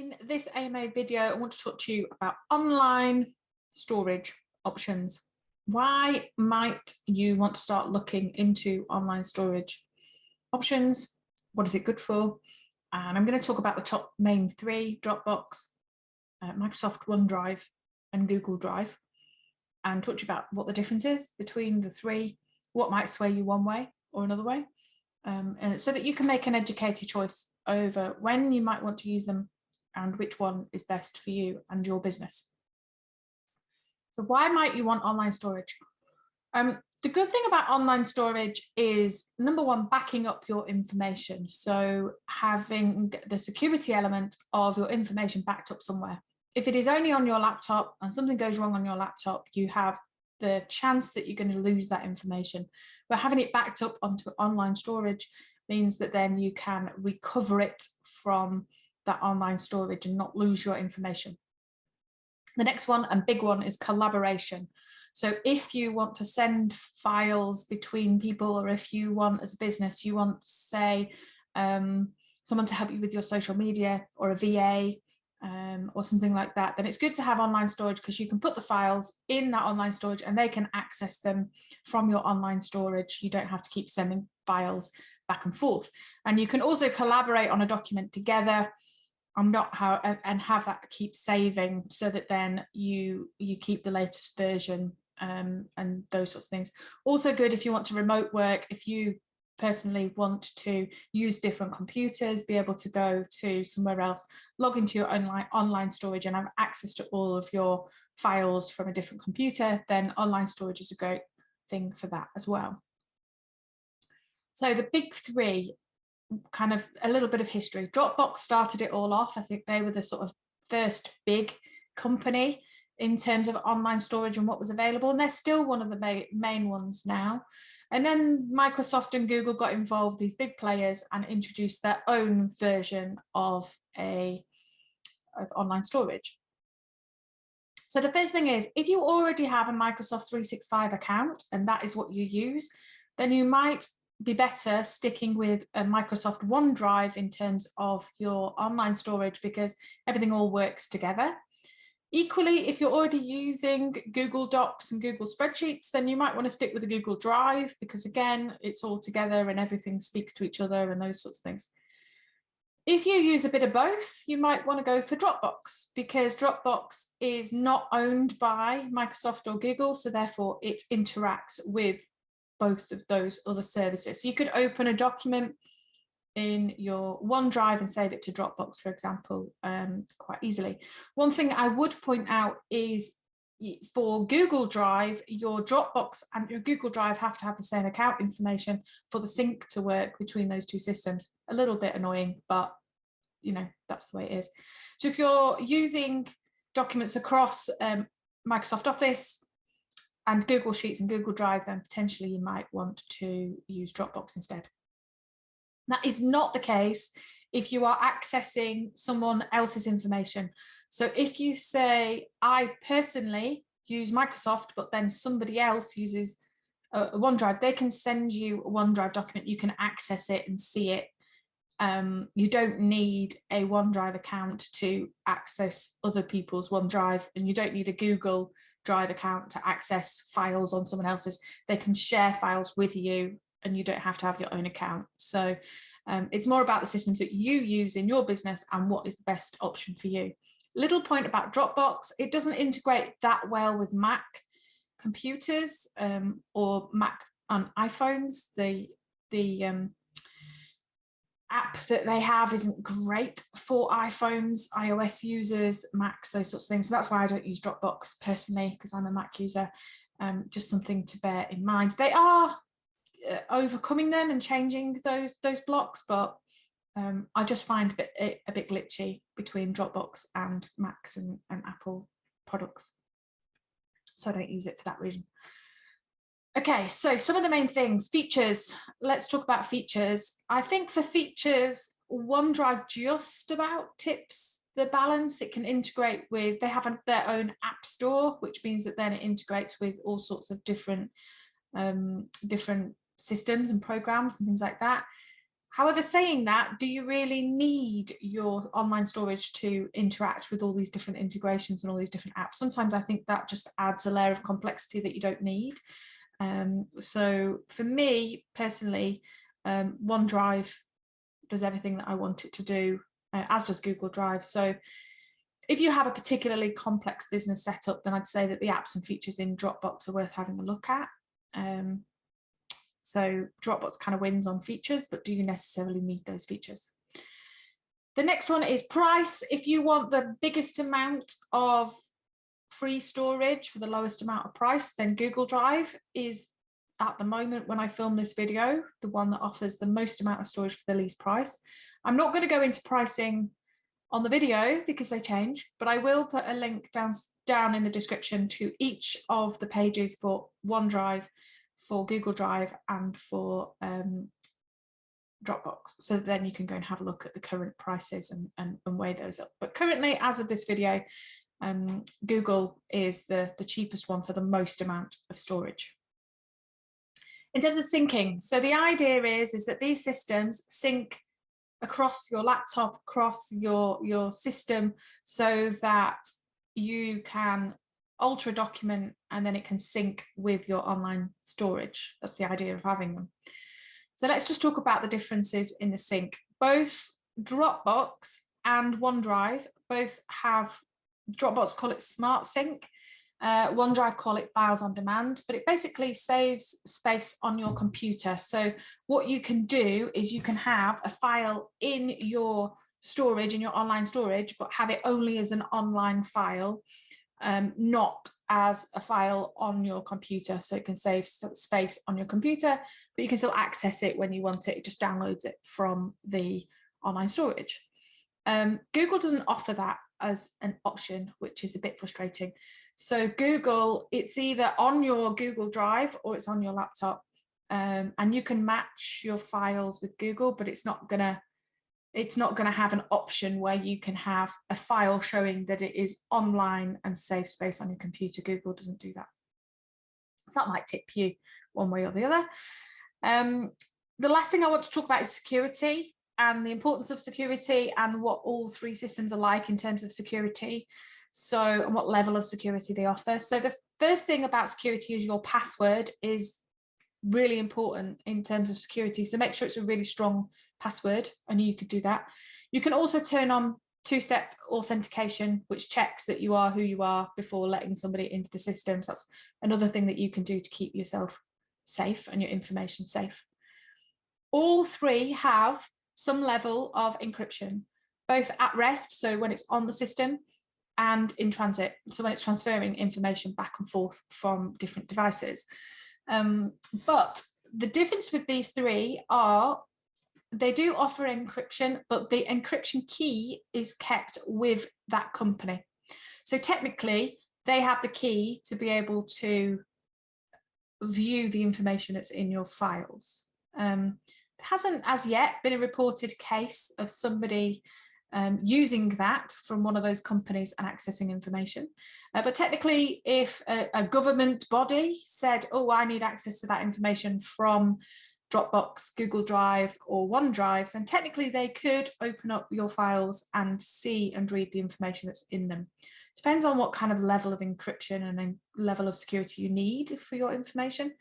In this AMA video, I want to talk to you about online storage options. Why might you want to start looking into online storage options? What is it good for? And I'm going to talk about the top main three: Dropbox, Microsoft OneDrive, and Google Drive, and talk to you about what the difference is between the three, what might sway you one way or another way, and so that you can make an educated choice over when you might want to use them and which one is best for you and your business. So why might you want online storage? The good thing about online storage is, number one, backing up your information. So having the security element of your information backed up somewhere. If it is only on your laptop and something goes wrong on your laptop, you have the chance that you're going to lose that information. But having it backed up onto online storage means that then you can recover it from that online storage and not lose your information. The next one, and big one, is collaboration. So if you want to send files between people, or if you want, as a business, you want, say, someone to help you with your social media, or a VA, or something like that, then it's good to have online storage, because you can put the files in that online storage and they can access them from your online storage. You don't have to keep sending files back and forth. And you can also collaborate on a document together and have that keep saving, so that then you keep the latest version, and those sorts of things. Also good if you want to remote work, if you personally want to use different computers, be able to go to somewhere else, log into your online storage and have access to all of your files from a different computer, then online storage is a great thing for that as well. So the big three, kind of a little bit of history. Dropbox started it all off. I think they were the sort of first big company in terms of online storage and what was available, and they're still one of the main ones now. And then Microsoft and Google got involved, these big players, and introduced their own version of online storage. So the first thing is, if you already have a Microsoft 365 account and that is what you use, then you might be better sticking with a Microsoft OneDrive in terms of your online storage, because everything all works together. Equally, if you're already using Google Docs and Google Spreadsheets, then you might want to stick with the Google Drive, because again, it's all together and everything speaks to each other and those sorts of things. If you use a bit of both, you might want to go for Dropbox, because Dropbox is not owned by Microsoft or Google, so therefore it interacts with both of those other services. So you could open a document in your OneDrive and save it to Dropbox, for example, quite easily. One thing I would point out is, for Google Drive, your Dropbox and your Google Drive have to have the same account information for the sync to work between those two systems. A little bit annoying, but you know, that's the way it is. So if you're using documents across Microsoft Office and Google Sheets and Google Drive, then potentially you might want to use Dropbox instead. That is not the case if you are accessing someone else's information. So if you say, I personally use Microsoft, but then somebody else uses a OneDrive, they can send you a OneDrive document, you can access it and see it. You don't need a OneDrive account to access other people's OneDrive, and you don't need a Google Drive account to access files on someone else's. They can share files with you and you don't have to have your own account. So it's more about the systems that you use in your business and what is the best option for you. Little point about Dropbox: it doesn't integrate that well with Mac computers or Mac on iPhones. The app that they have isn't great for iPhones, iOS users, Macs, those sorts of things. So that's why I don't use Dropbox personally, because I'm a Mac user. Just something to bear in mind. They are overcoming them and changing those blocks, but I just find it a bit glitchy between Dropbox and Macs and Apple products. So I don't use it for that reason. Okay, so some of the main things, features. Let's talk about features. I think for features, OneDrive just about tips the balance. It can integrate with, they have their own app store, which means that then it integrates with all sorts of different systems and programs and things like that. However, saying that, do you really need your online storage to interact with all these different integrations and all these different apps? Sometimes I think that just adds a layer of complexity that you don't need. So for me personally, OneDrive does everything that I want it to do, as does Google Drive. So if you have a particularly complex business setup, then I'd say that the apps and features in Dropbox are worth having a look at. So Dropbox kind of wins on features, but do you necessarily need those features? The next one is price. If you want the biggest amount of free storage for the lowest amount of price, then Google Drive is, at the moment when I film this video, the one that offers the most amount of storage for the least price. I'm not going to go into pricing on the video because they change, but I will put a link down in the description to each of the pages for OneDrive, for Google Drive, and for Dropbox, so then you can go and have a look at the current prices and weigh those up. But currently, as of this video, Google is the cheapest one for the most amount of storage. In terms of syncing, so the idea is that these systems sync across your laptop, across your system, so that you can alter a document and then it can sync with your online storage. That's the idea of having them. So let's just talk about the differences in the sync. Both Dropbox and OneDrive both have, Dropbox call it Smart Sync, OneDrive call it Files on Demand, but it basically saves space on your computer. So what you can do is you can have a file in your storage, in your online storage, but have it only as an online file, not as a file on your computer. So it can save space on your computer, but you can still access it when you want it. It just downloads it from the online storage. Google doesn't offer that as an option, which is a bit frustrating. So Google, it's either on your Google Drive or it's on your laptop, and you can match your files with Google, but it's not gonna have an option where you can have a file showing that it is online and save space on your computer. Google doesn't do that. So that might tip you one way or the other. The last thing I want to talk about is security and the importance of security and what all three systems are like in terms of security. So, and what level of security they offer. So the first thing about security is your password is really important in terms of security. So make sure it's a really strong password, and you could do that. You can also turn on two-step authentication, which checks that you are who you are before letting somebody into the system. So that's another thing that you can do to keep yourself safe and your information safe. All three have some level of encryption, both at rest, so when it's on the system, and in transit, so when it's transferring information back and forth from different devices. But the difference with these three are they do offer encryption, but the encryption key is kept with that company. So technically, they have the key to be able to view the information that's in your files. There hasn't as yet been a reported case of somebody using that from one of those companies and accessing information. But technically, if a government body said, oh, I need access to that information from Dropbox, Google Drive, or OneDrive, then technically they could open up your files and see and read the information that's in them. Depends on what kind of level of encryption and then level of security you need for your information.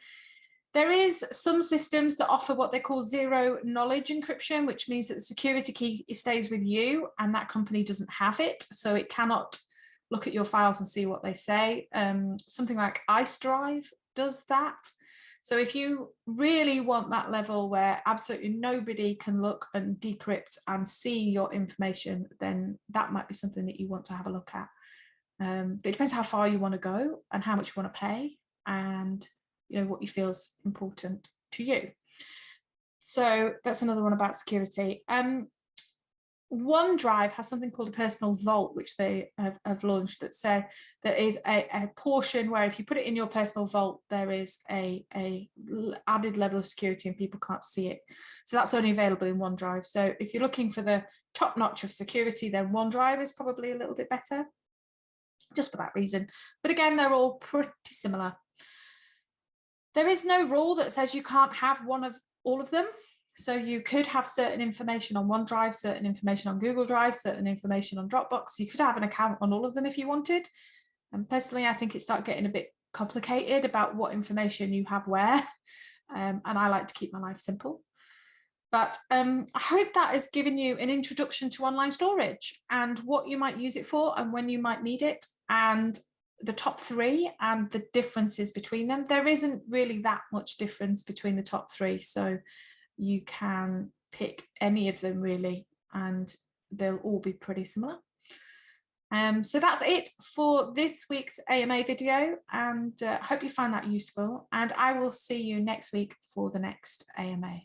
There is some systems that offer what they call zero knowledge encryption, which means that the security key stays with you and that company doesn't have it. So it cannot look at your files and see what they say. Something like IceDrive does that. So if you really want that level where absolutely nobody can look and decrypt and see your information, then that might be something that you want to have a look at. But it depends how far you want to go and how much you want to pay, and what you feel is important to you. So that's another one about security. OneDrive has something called a personal vault, which they have launched, that say there is a portion where if you put it in your personal vault, there is a added level of security and people can't see it. So that's only available in OneDrive. So if you're looking for the top notch of security, then OneDrive is probably a little bit better, just for that reason. But again, they're all pretty similar. There is no rule that says you can't have one of all of them. So you could have certain information on OneDrive, certain information on Google Drive, certain information on Dropbox. You could have an account on all of them if you wanted. And personally, I think it started getting a bit complicated about what information you have where. And I like to keep my life simple. But I hope that has given you an introduction to online storage and what you might use it for and when you might need it, and the top 3 and the differences between them. There isn't really that much difference between the top 3, so you can pick any of them really, and they'll all be pretty similar. So that's it for this week's AMA video, and hope you find that useful, and I will see you next week for the next AMA.